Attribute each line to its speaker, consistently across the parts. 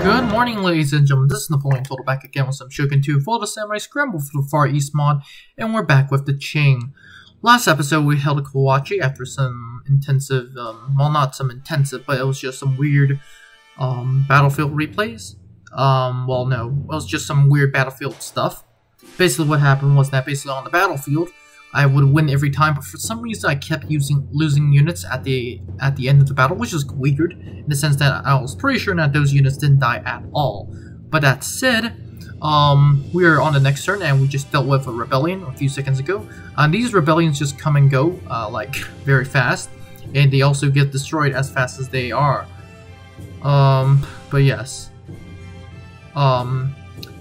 Speaker 1: Good morning, ladies and gentlemen. This is Napoleon Total back again with some Shogun 2 Full of Samurai Scramble for the Far East mod, and we're back with the Qing. Last episode we held a Kawachi after some intensive, well, not some intensive, but it was just some weird battlefield replays. Well, no, it was just some weird battlefield stuff. Basically what happened was that basically on the battlefield, I would win every time, but for some reason I kept losing units at the end of the battle, which is weird, in the sense that I was pretty sure that those units didn't die at all. But that said, we are on the next turn, and we just dealt with a rebellion a few seconds ago. These rebellions just come and go, like, very fast, and they also get destroyed as fast as they are. But yes.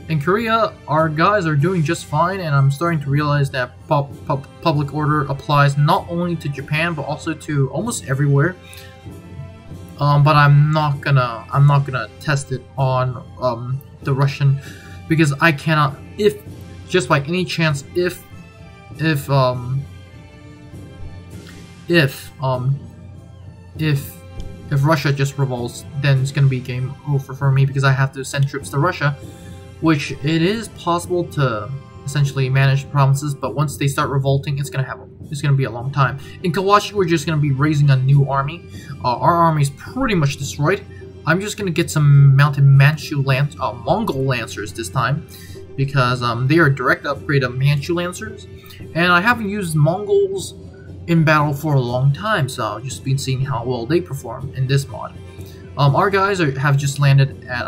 Speaker 1: In Korea, our guys are doing just fine, and I'm starting to realize that public order applies not only to Japan but also to almost everywhere. But I'm not gonna test it on the Russian, because I cannot. If just by any chance, if Russia just revolts, then it's gonna be game over for me, because I have to send troops to Russia. Which it is possible to essentially manage provinces, but once they start revolting, it's gonna be a long time. In Kawachi, we're just gonna be raising a new army. Our army is pretty much destroyed. I'm just gonna get some mounted Mongol Lancers this time, because they are a direct upgrade of Manchu Lancers, and I haven't used Mongols in battle for a long time, so I've just been seeing how well they perform in this mod. Our guys have just landed at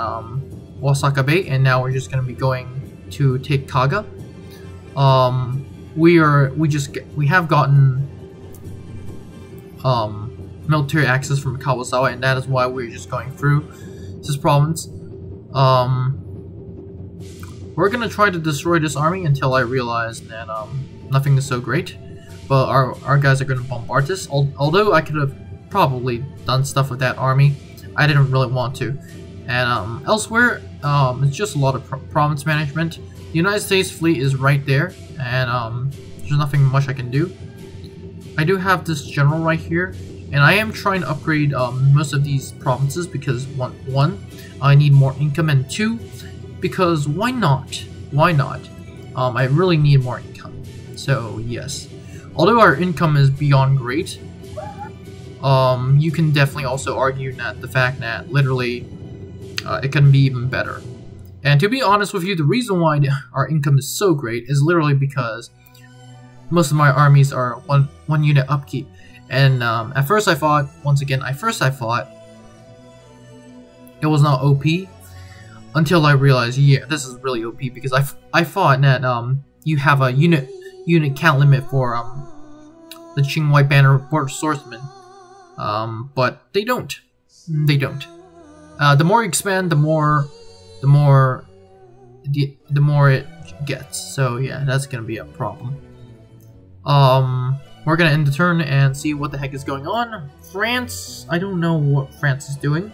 Speaker 1: Osaka Bay, and now we're just going to be going to take Kaga. We have gotten military access from Kanazawa, and that is why we're just going through this province. We're going to try to destroy this army until I realize that nothing is so great. But our guys are going to bombard this. Although I could have probably done stuff with that army, I didn't really want to. And elsewhere, it's just a lot of province management. The United States fleet is right there, and there's nothing much I can do. I do have this general right here, and I am trying to upgrade most of these provinces, because one, I need more income, and two, because why not? Why not? I really need more income. So yes, although our income is beyond great, you can definitely also argue that the fact that literally it can be even better. And to be honest with you, the reason why our income is so great is literally because most of my armies are one unit upkeep. And at first I thought, it was not OP, until I realized, yeah, this is really OP, because I thought that you have a unit count limit for the Qing White Banner Border Swordsman, but they don't. They don't. The more you expand, the more it gets. So yeah, that's gonna be a problem. We're gonna end the turn and see what the heck is going on. France, I don't know what France is doing.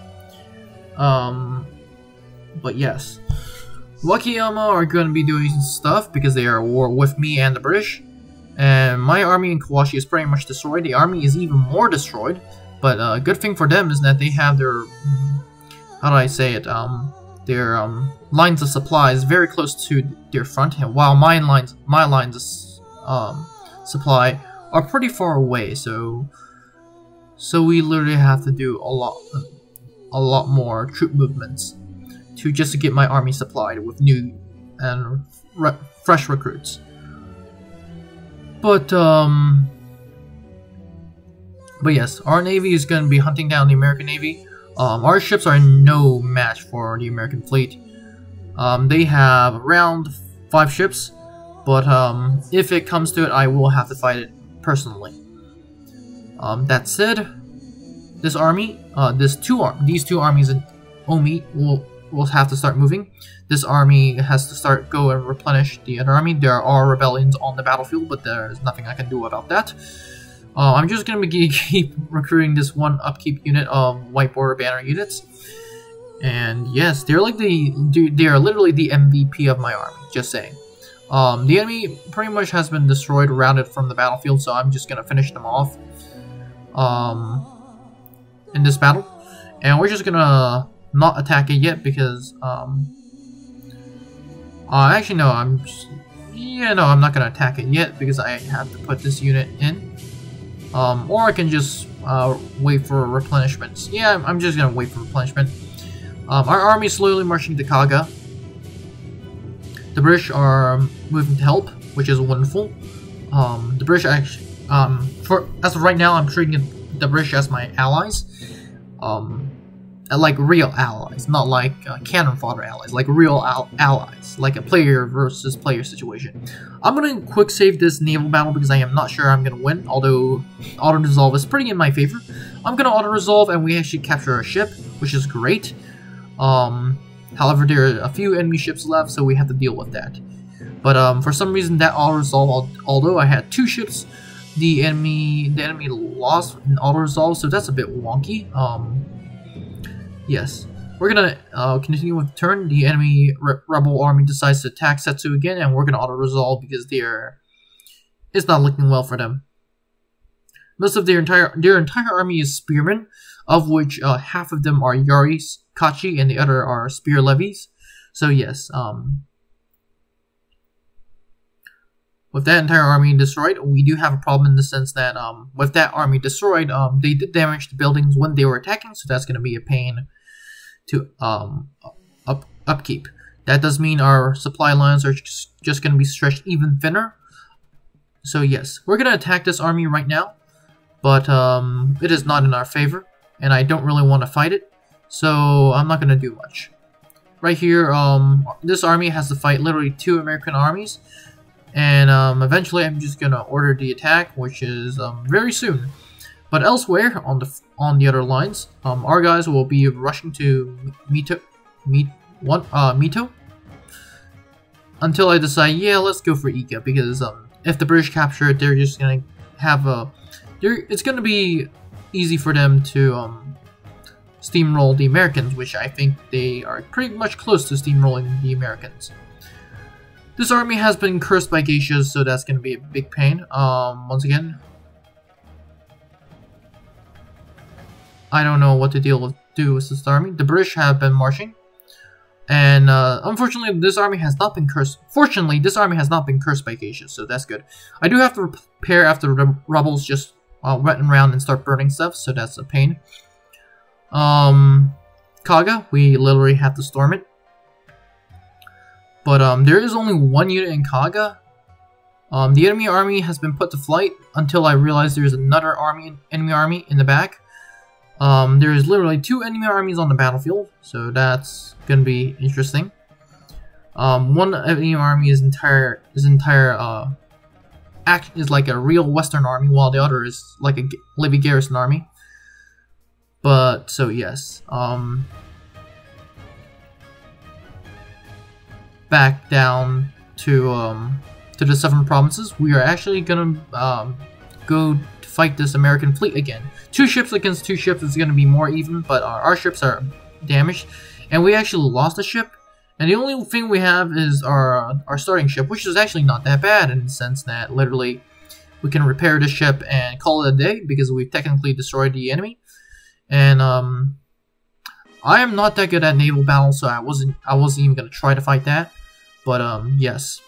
Speaker 1: But yes, Wakayama are gonna be doing stuff because they are at war with me and the British. And my army in Kawachi is pretty much destroyed. The army is even more destroyed. But a good thing for them is that they have their how do I say it? Their lines of supplies very close to their front, and while my lines of supply are pretty far away. So we literally have to do a lot more troop movements just to get my army supplied with new and fresh recruits. But yes, our Navy is going to be hunting down the American Navy. Our ships are no match for the American fleet. They have around 5 ships, but if it comes to it, I will have to fight it personally. That said, this army, these two armies in Omi will have to start moving. This army has to go and replenish the other army. There are rebellions on the battlefield, but there's nothing I can do about that. I'm just gonna keep recruiting this one upkeep unit of White Border Banner units, and yes, they are literally the MVP of my army. Just saying. The enemy pretty much has been destroyed, routed from the battlefield, so I'm just gonna finish them off in this battle, and we're just gonna not attack it yet because actually no, I'm not gonna attack it yet because I have to put this unit in. Or I can just wait for replenishments. Yeah, I'm just gonna wait for replenishment. Our army is slowly marching to Kaga. The British are moving to help, which is wonderful. The British actually, as of right now, I'm treating the British as my allies. Like real allies, not like cannon fodder allies, like real allies, like a player versus player situation. I'm gonna quick save this naval battle because I am not sure I'm gonna win, although auto-resolve is pretty in my favor. I'm gonna auto-resolve and we actually capture a ship, which is great. However, there are a few enemy ships left, so we have to deal with that. But for some reason that auto-resolve, although I had 2 ships, the enemy lost in auto-resolve, so that's a bit wonky. Yes, we're gonna continue with the turn. The enemy rebel army decides to attack Setsu again, and we're gonna auto-resolve because it's not looking well for them. Most of their entire army is spearmen, of which half of them are Yaris, Kachi, and the other are spear levies. So yes, with that entire army destroyed, we do have a problem in the sense that with that army destroyed, they did damage the buildings when they were attacking, so that's going to be a pain to upkeep. That does mean our supply lines are just going to be stretched even thinner. So yes, we're going to attack this army right now, but it is not in our favor, and I don't really want to fight it, so I'm not going to do much. Right here, this army has to fight literally 2 American armies, and eventually I'm just going to order the attack, which is very soon. But elsewhere, on the other lines, our guys will be rushing to Mito, until I decide, yeah, let's go for Iga, because if the British capture it, they're just gonna have it's gonna be easy for them to steamroll the Americans, which I think they are pretty much close to steamrolling the Americans. This army has been cursed by geishas, so that's gonna be a big pain. Once again, I don't know what to do with this army. The British have been marching, and unfortunately, this army has not been cursed. Fortunately, this army has not been cursed by geishas, so that's good. I do have to repair after the rebels just run around and start burning stuff, so that's a pain. Kaga, we literally have to storm it. But there is only 1 unit in Kaga. The enemy army has been put to flight until I realize there's another enemy army in the back. There is literally 2 enemy armies on the battlefield, so that's gonna be interesting. One enemy army is like a real Western army, while the other is like a Levy garrison army. But so yes, back down to the 7 provinces. We are actually gonna go to fight this American fleet again. 2 ships against 2 ships is gonna be more even, but our ships are damaged, and we actually lost a ship. And the only thing we have is our starting ship, which is actually not that bad in the sense that literally we can repair the ship and call it a day because we've technically destroyed the enemy. And I am not that good at naval battle, so I wasn't even gonna try to fight that. But yes,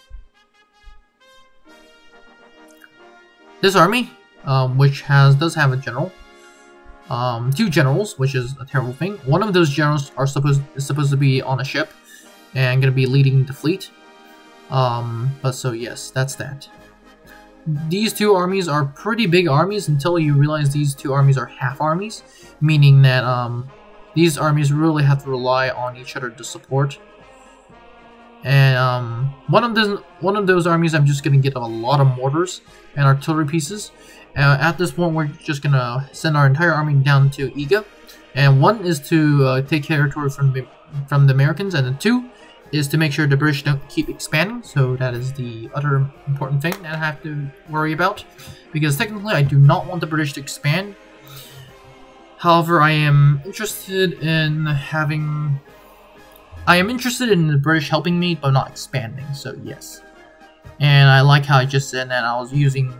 Speaker 1: this army, which does have a general, 2 generals, which is a terrible thing. One of those generals is supposed to be on a ship and gonna be leading the fleet. But so yes, that's that. These 2 armies are pretty big armies until you realize these 2 armies are half armies, meaning that these armies really have to rely on each other to support. And one of those armies, I'm just gonna get a lot of mortars and artillery pieces. At this point, we're just gonna send our entire army down to Iga, and 1 is to take territory from the Americans, and then 2 is to make sure the British don't keep expanding. So that is the other important thing that I have to worry about, because technically I do not want the British to expand. However, I am interested in the British helping me, but not expanding, so yes. And I like how I just said that I was using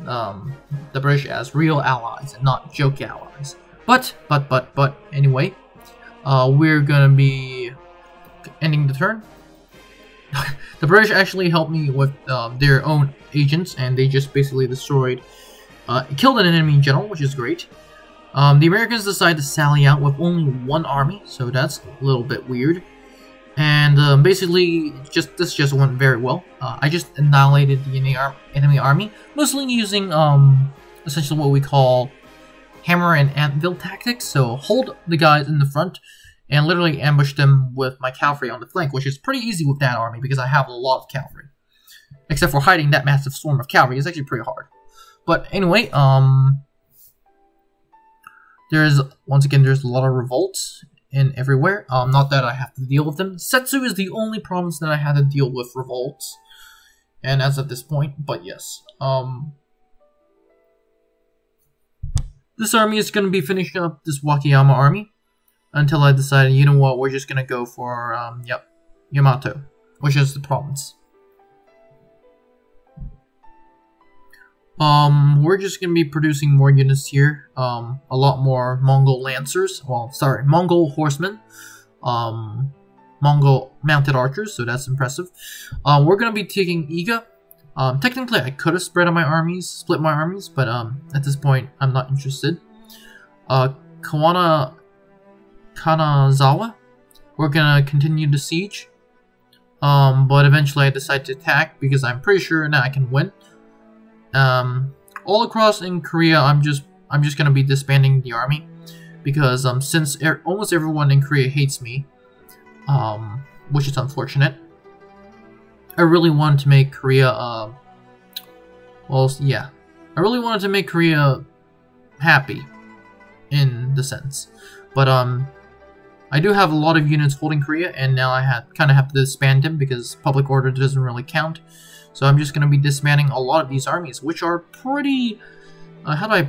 Speaker 1: the British as real allies and not joke allies. But anyway, we're gonna be ending the turn. The British actually helped me with their own agents, and they just basically destroyed, killed an enemy general, which is great. The Americans decided to sally out with only one army, so that's a little bit weird. And basically, this just went very well. I just annihilated the enemy army, mostly using essentially what we call hammer and anvil tactics. So hold the guys in the front and literally ambush them with my cavalry on the flank, which is pretty easy with that army because I have a lot of cavalry. Except for hiding that massive swarm of cavalry, it's actually pretty hard. But anyway, there's a lot of revolts in everywhere. Not that I have to deal with them. Setsu is the only province that I had to deal with revolts, and as of this point. But yes, this army is going to be finishing up this Wakayama army until I decided, you know what, we're just going to go for Yamato, which is the province. We're just gonna be producing more units here. A lot more Mongol Lancers. Well, sorry, Mongol Horsemen. Mongol Mounted Archers, so that's impressive. We're gonna be taking Iga. Technically, I could have split my armies, but at this point, I'm not interested. Kanazawa. We're gonna continue the siege. But eventually I decide to attack because I'm pretty sure now I can win. All across in Korea, I'm just gonna be disbanding the army because since almost everyone in Korea hates me, which is unfortunate. I really wanted to make Korea, well, yeah, I really wanted to make Korea happy, in the sense, but I do have a lot of units holding Korea, and now I kind of have to disband them because public order doesn't really count. So I'm just going to be disbanding a lot of these armies, which are pretty, how do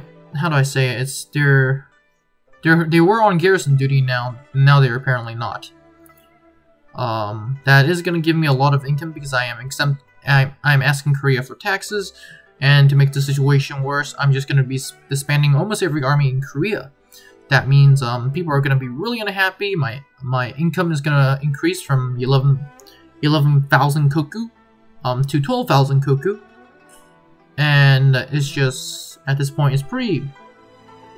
Speaker 1: I say it? It's they were on garrison duty now they're apparently not. That is going to give me a lot of income because I am exempt. I'm asking Korea for taxes, and to make the situation worse, I'm just going to be disbanding almost every army in Korea. That means people are going to be really unhappy. My income is going to increase from 11,000 koku to 12,000 koku, and it's just, at this point, it's pretty,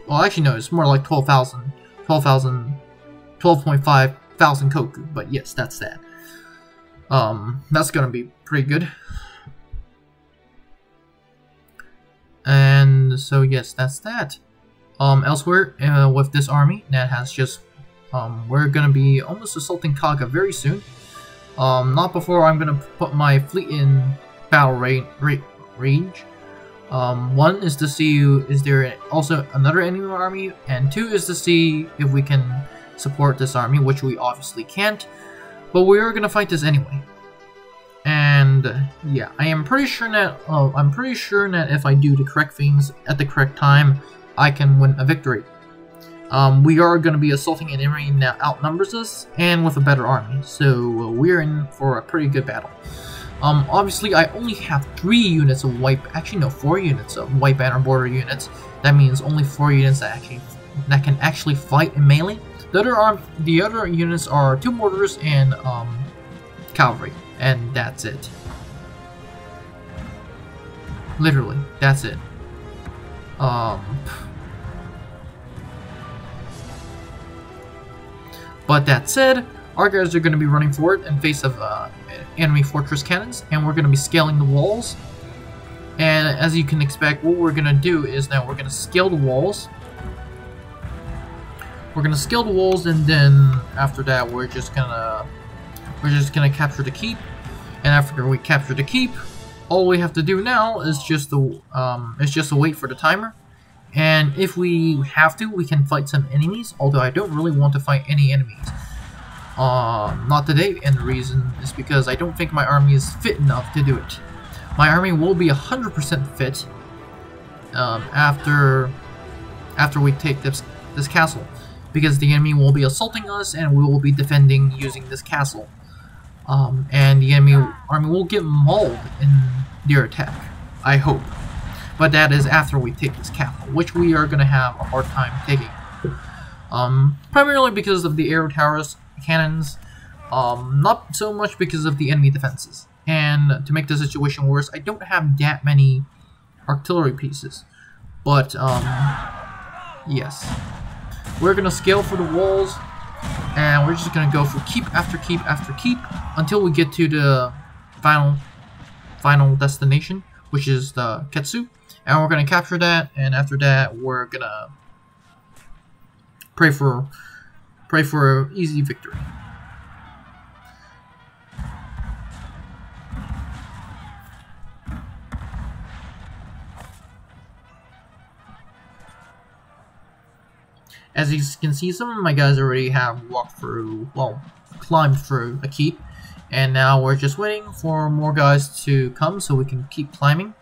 Speaker 1: well, actually no, it's more like 12.5 thousand koku, but yes, that's that. That's gonna be pretty good. And so yes, that's that. Elsewhere, with this army that has just, we're gonna be almost assaulting Kaga very soon. Not before I'm gonna put my fleet in battle range. One is to see is there also another enemy army, and two is to see if we can support this army, which we obviously can't, but we are gonna fight this anyway. And yeah, I'm pretty sure that if I do the correct things at the correct time, I can win a victory. We are going to be assaulting an enemy that outnumbers us, and with a better army, so we're in for a pretty good battle. Obviously, I only have 3 units of white, actually no, 4 units of white banner border units. That means only 4 units that can actually fight in melee. The other units are 2 mortars and cavalry, and that's it. Literally, that's it. But that said, our guys are going to be running forward in face of enemy fortress cannons, and we're going to be scaling the walls. And as you can expect, what we're going to do is that we're going to scale the walls. We're going to scale the walls, and then after that, we're just gonna capture the keep. And after we capture the keep, all we have to do now is just to wait for the timer. And if we have to, we can fight some enemies, although I don't really want to fight any enemies. Not today, and the reason is because I don't think my army is fit enough to do it. My army will be 100% fit after we take this castle, because the enemy will be assaulting us and we will be defending using this castle. And the enemy army will get mauled in their attack, I hope. But that is after we take this castle, which we are going to have a hard time taking. Primarily because of the air towers, cannons, not so much because of the enemy defenses. And to make the situation worse, I don't have that many artillery pieces. But, yes. We're gonna scale for the walls, and we're just gonna go for keep after keep after keep until we get to the final destination, which is the Ketsu. And we're gonna capture that, and after that, we're gonna pray for easy victory. As you can see, some of my guys already have climbed through a keep, and now we're just waiting for more guys to come so we can keep climbing.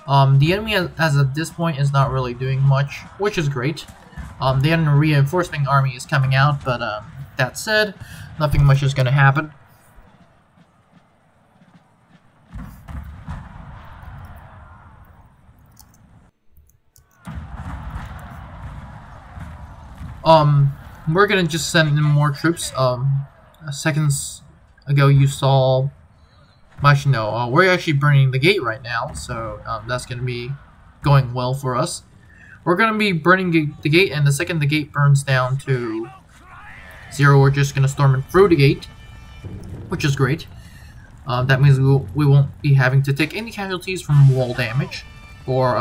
Speaker 1: The enemy as of this point is not really doing much, which is great. The enemy reinforcement army is coming out, but that said, nothing much is going to happen. We're gonna just send in more troops. Seconds ago you saw, actually no, we're actually burning the gate right now, so that's gonna be going well for us. We're gonna be burning the gate, and the second the gate burns down to 0, we're just gonna storm it through the gate, which is great. That means we won't be having to take any casualties from wall damage. Or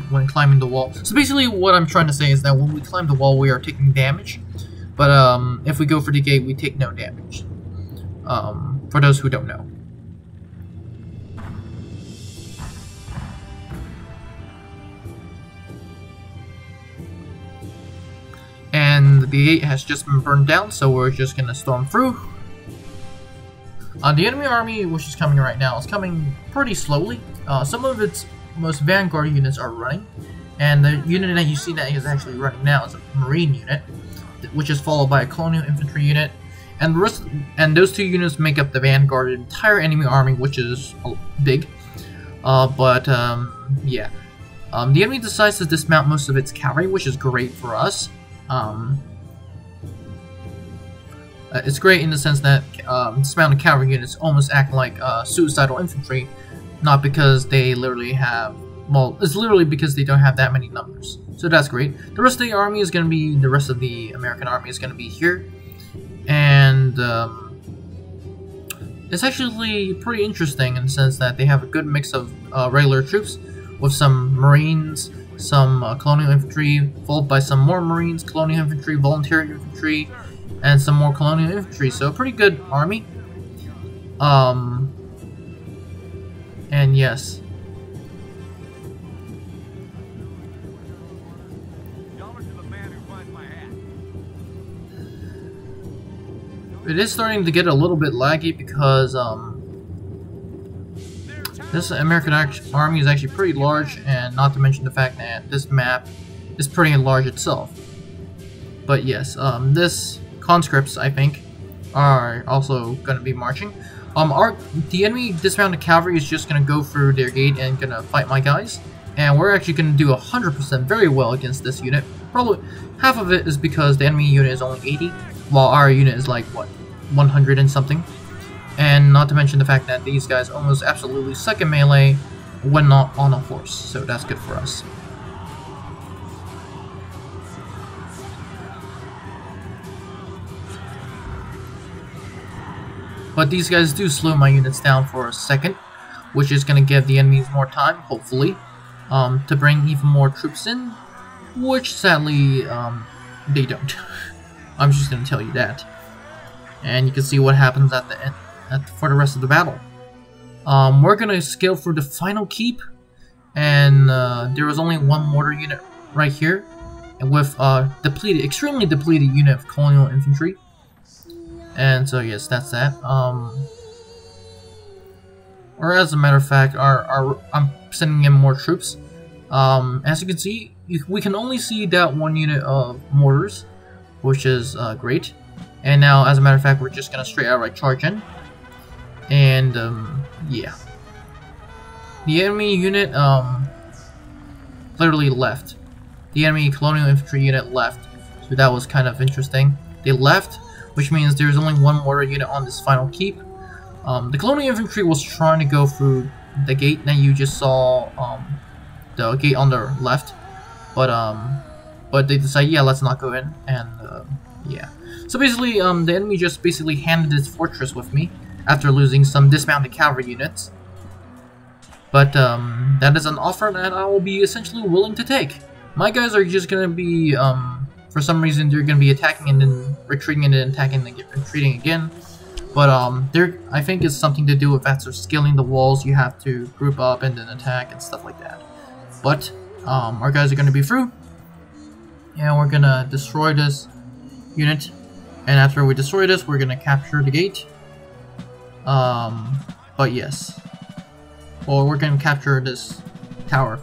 Speaker 1: when climbing the wall. So basically what I'm trying to say is that when we climb the wall we are taking damage, but if we go for the gate we take no damage. For those who don't know. And the gate has just been burned down, so we're just gonna storm through. The enemy army, which is coming right now, is coming pretty slowly. Some of its most vanguard units are running, and the unit that you see that is actually running now is a marine unit, which is followed by a colonial infantry unit, and the rest, and those two units make up the vanguard entire enemy army, which is big. Yeah, the enemy decides to dismount most of its cavalry, which is great for us. It's great in the sense that dismounted cavalry units almost act like suicidal infantry. Not because they literally have, well, it's literally because they don't have that many numbers. So that's great. The rest of the army is going to be, the rest of the American army is going to be here. And it's actually pretty interesting in the sense that they have a good mix of regular troops with some marines, some colonial infantry, followed by some more marines, colonial infantry, volunteer infantry, and some more colonial infantry. So a pretty good army. And yes. It is starting to get a little bit laggy because this American army is actually pretty large, and not to mention the fact that this map is pretty large itself. But yes, this conscripts, I think, are also going to be marching. The enemy dismounted cavalry is just going to go through their gate and going to fight my guys. And we're actually going to do 100% very well against this unit. Probably half of it is because the enemy unit is only 80, while our unit is like, what, 100 and something. And not to mention the fact that these guys almost absolutely suck in melee when not on a horse. So that's good for us. But these guys do slow my units down for a second, which is going to give the enemies more time, hopefully, to bring even more troops in, which sadly, they don't. I'm just going to tell you that. And you can see what happens at the end, for the rest of the battle. We're going to scale through the final keep, and there was only one mortar unit right here, and with extremely depleted unit of colonial infantry. And so yes, that's that. Or as a matter of fact, I'm sending in more troops. As you can see, we can only see that one unit of mortars, which is great. And now, as a matter of fact, we're just gonna straight outright charge in. And yeah, the enemy unit literally left. The enemy colonial infantry unit left So that was kind of interesting. They left, which means there's only one mortar unit on this final keep. The colonial infantry was trying to go through the gate that you just saw, the gate on the left, but they decided, yeah, let's not go in, and yeah. So basically, the enemy just basically handed its fortress with me after losing some dismounted cavalry units. But that is an offer that I will be essentially willing to take. My guys are just gonna be, for some reason, they're gonna be attacking and then retreating and then attacking and retreating again. But I think it's something to do with after scaling the walls, you have to group up and then attack and stuff like that. But our guys are gonna be through, and we're gonna destroy this unit. And after we destroy this, we're gonna capture the gate. But yes. Well, we're gonna capture this tower.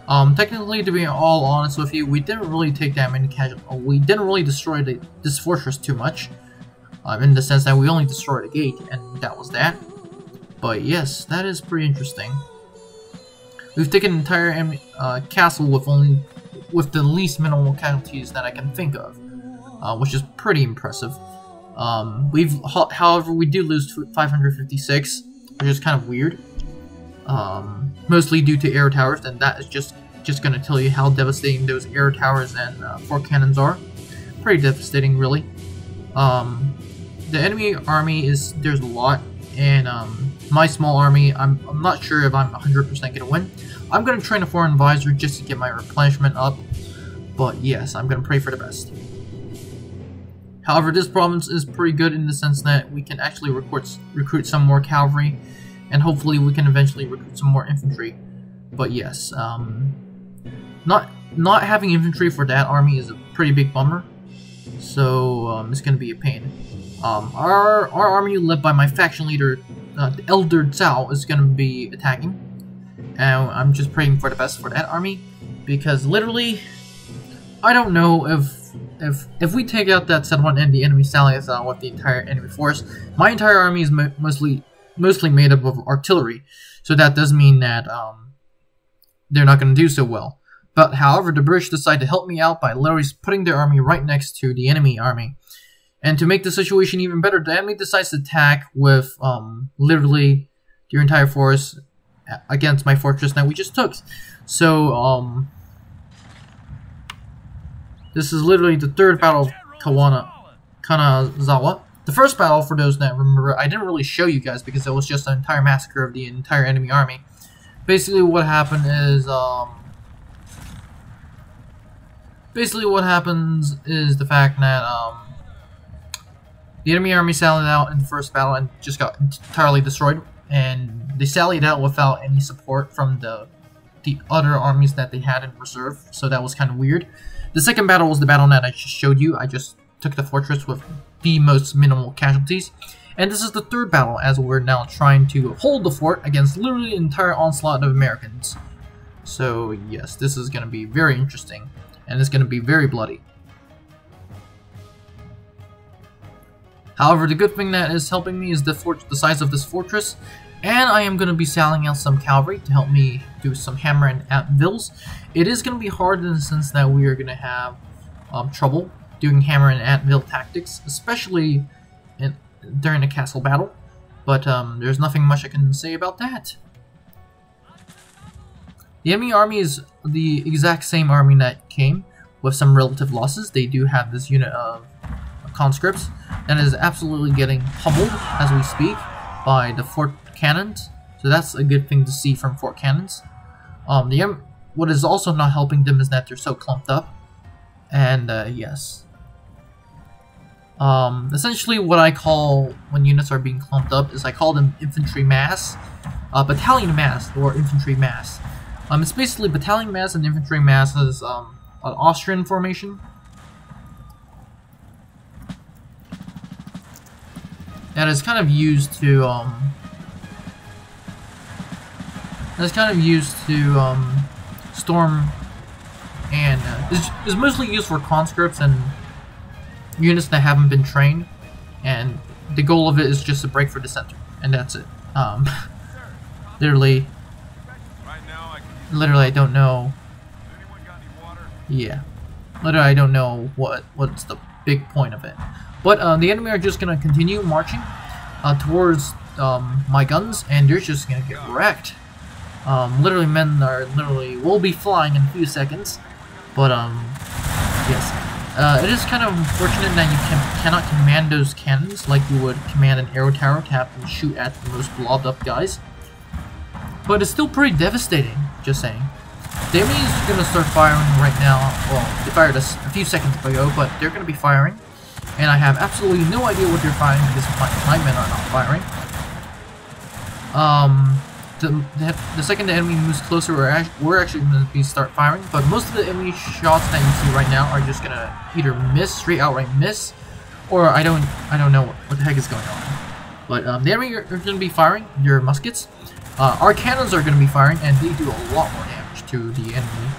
Speaker 1: Technically, to be all honest with you, we didn't really take that many casualties. We didn't really destroy this fortress too much. In the sense that we only destroyed a gate, and that was that. But yes, that is pretty interesting. We've taken an entire castle with the least minimal casualties that I can think of, which is pretty impressive. However, we do lose 556, which is kind of weird. Mostly due to air towers, and that is just gonna tell you how devastating those air towers and fort cannons are. Pretty devastating, really. The enemy army there's a lot, and my small army, I'm not sure if I'm 100% gonna win. I'm gonna train a foreign advisor just to get my replenishment up, but yes, I'm gonna pray for the best. However, this province is pretty good in the sense that we can actually recruit some more cavalry, and hopefully we can eventually recruit some more infantry. But yes, not having infantry for that army is a pretty big bummer, so it's gonna be a pain. Our army, led by my faction leader, the Elder Zhao, is gonna be attacking, and I'm just praying for the best for that army, because literally, I don't know if we take out that settlement and the enemy sallies out with the entire enemy force, my entire army is mostly made up of artillery, so that does mean that they're not going to do so well. But however, the British decide to help me out by literally putting their army right next to the enemy army. And to make the situation even better, the enemy decides to attack with literally their entire force against my fortress that we just took. So this is literally the third battle of Kanazawa. The first battle, for those that remember, I didn't really show you guys because it was just an entire massacre of the entire enemy army. Basically what happened is, the fact that the enemy army sallied out in the first battle and just got entirely destroyed, and they sallied out without any support from the other armies that they had in reserve, so that was kind of weird. The second battle was the battle that I just showed you. I just took the fortress with the most minimal casualties. And this is the third battle, as we're now trying to hold the fort against literally an entire onslaught of Americans. So yes, this is going to be very interesting, and it's going to be very bloody. However, the good thing that is helping me is the size of this fortress, and I am going to be sallying out some cavalry to help me do some hammer and anvils. It is going to be hard in the sense that we are going to have trouble doing hammer and anvil tactics, especially during a castle battle, but there's nothing much I can say about that. The enemy army is the exact same army that came, with some relative losses. They do have this unit of conscripts that is absolutely getting pummeled as we speak by the fort cannons, so that's a good thing to see from fort cannons. What is also not helping them is that they're so clumped up, and yes. Essentially what I call when units are being clumped up is I call them infantry mass, battalion mass, or infantry mass. It's basically battalion mass and infantry mass is an Austrian formation. That is kind of used to storm, and is mostly used for conscripts and units that haven't been trained, and the goal of it is just to break for the center, and that's it. Literally, I don't know. Yeah. Literally, I don't know what's the big point of it. But the enemy are just gonna continue marching towards my guns, and they're just gonna get wrecked. Literally, men are will be flying in a few seconds. But yes, it is kind of unfortunate that you cannot command those cannons like you would command an arrow tower to have them shoot at the most blobbed up guys. But it's still pretty devastating, just saying. The enemy is going to start firing right now. Well, they fired us a few seconds ago, but they're going to be firing. And I have absolutely no idea what they're firing because my men are not firing. The second the enemy moves closer, we're actually going to start firing. But most of the enemy shots that you see right now are just going to either miss, straight outright miss, or I don't know what the heck is going on. But the enemy are going to be firing their muskets. Our cannons are going to be firing, and they do a lot more damage to the enemy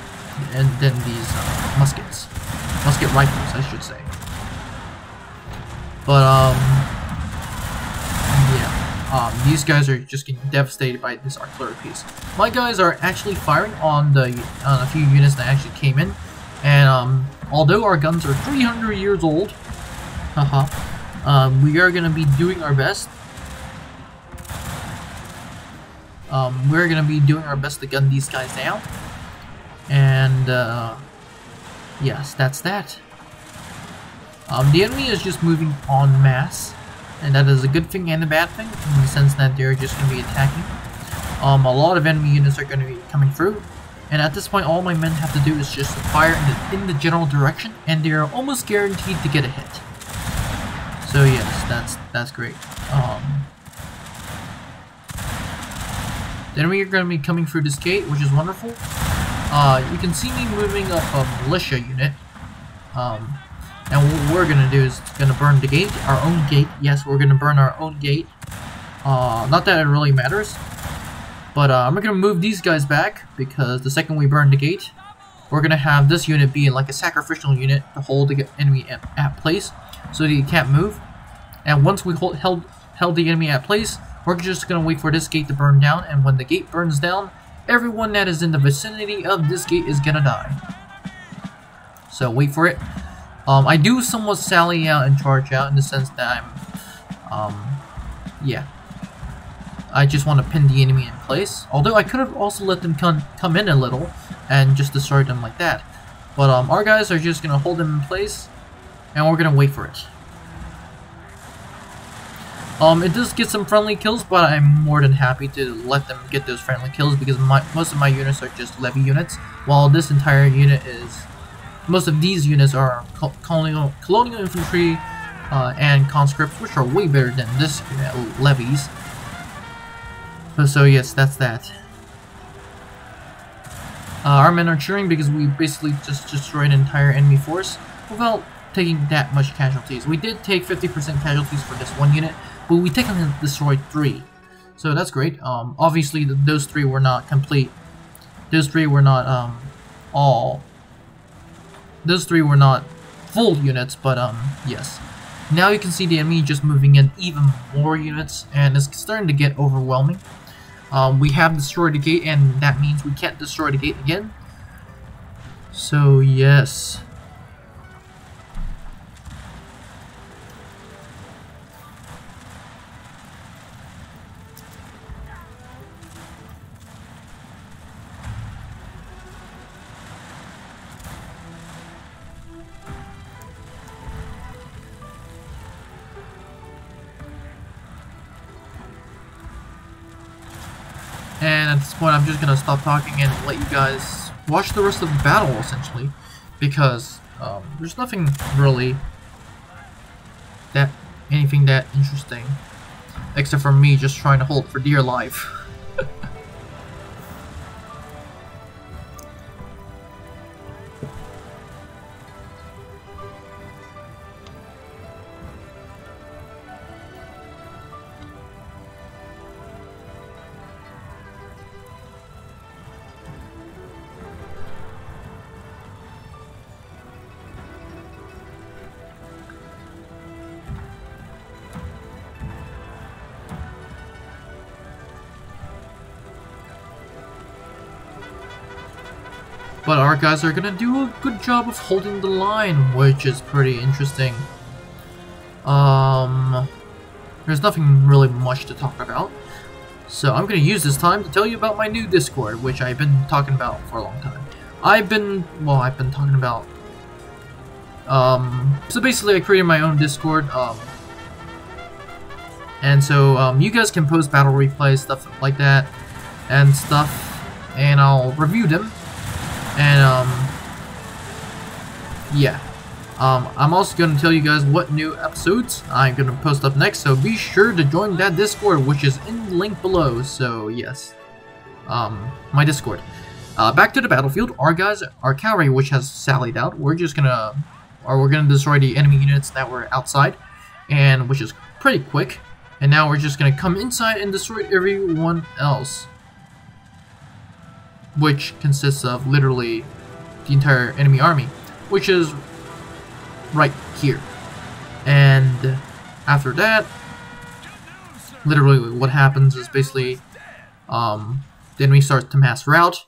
Speaker 1: than these musket rifles, I should say. But yeah, these guys are just getting devastated by this artillery piece. My guys are actually firing on a few units that actually came in, and although our guns are 300 years old, we are going to be doing our best. We're gonna be doing our best to gun these guys down, and yes, that's that. The enemy is just moving en masse, and that is a good thing and a bad thing in the sense that they're just gonna be attacking. A lot of enemy units are gonna be coming through, and at this point, all my men have to do is just fire in the general direction, and they're almost guaranteed to get a hit. So yes, that's great. The enemy are going to be coming through this gate, which is wonderful. You can see me moving up a militia unit. And what we're going to do is going to burn the gate, our own gate. Yes, we're going to burn our own gate. Not that it really matters. But I'm going to move these guys back, because the second we burn the gate, we're going to have this unit be like a sacrificial unit to hold the enemy at place, so that he can't move. And once we held the enemy at place, we're just going to wait for this gate to burn down, and when the gate burns down, everyone that is in the vicinity of this gate is going to die. So wait for it. I do somewhat sally out and charge out in the sense that yeah. I just want to pin the enemy in place. Although I could have also let them come in a little and just destroy them like that. But our guys are just going to hold them in place, and we're going to wait for it. It does get some friendly kills, but I'm more than happy to let them get those friendly kills because most of my units are just levy units, while this entire unit is... Most of these units are colonial infantry and conscripts, which are way better than this unit, levies. So yes, that's that. Our men are cheering because we basically just destroyed an entire enemy force without taking that much casualties. We did take 50% casualties for this one unit, but we technically destroyed 3. So that's great. Obviously those 3 were not complete. Those 3 were not Those 3 were not full units, but yes. Now you can see the enemy just moving in even more units, and it's starting to get overwhelming. We have destroyed the gate, and that means we can't destroy the gate again. So yes. And at this point, I'm just gonna stop talking and let you guys watch the rest of the battle, essentially, because there's nothing really anything that interesting, except for me just trying to hold for dear life. But our guys are gonna do a good job of holding the line, which is pretty interesting. There's nothing really much to talk about. So I'm gonna use this time to tell you about my new Discord, which I've been talking about for a long time. I've been talking about, so basically I created my own Discord, and so, you guys can post battle replays, stuff like that, and I'll review them, and, yeah. I'm also going to tell you guys what new episodes I'm going to post up next, so be sure to join that Discord, which is in the link below. So yes, my Discord. Back to the battlefield. Our guys, our cavalry, which has sallied out, we're gonna destroy the enemy units that were outside, and which is pretty quick. And now we're just gonna come inside and destroy everyone else, which consists of literally the entire enemy army, which is right here. And after that, literally what happens is basically the enemy starts to mass rout,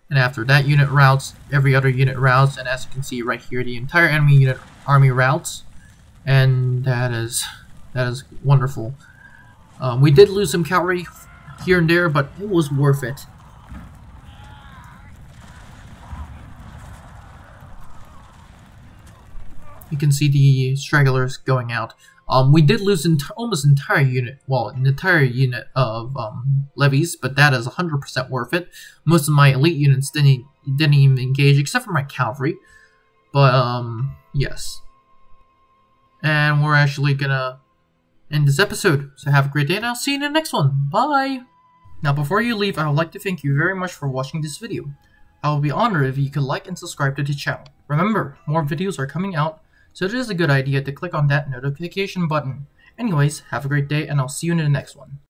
Speaker 1: and after that unit routes, every other unit routes, and as you can see right here, the entire enemy army routes, and that is wonderful. We did lose some cavalry here and there, but it was worth it. You can see the stragglers going out. We did lose almost an entire unit, well, an entire unit of levies, but that is 100% worth it. Most of my elite units didn't even engage, except for my cavalry. But yes. And we're actually gonna end this episode. So have a great day, and I'll see you in the next one. Bye! Now before you leave, I would like to thank you very much for watching this video. I will be honored if you could like and subscribe to the channel. Remember, more videos are coming out, so it is a good idea to click on that notification button. Anyways, have a great day, and I'll see you in the next one.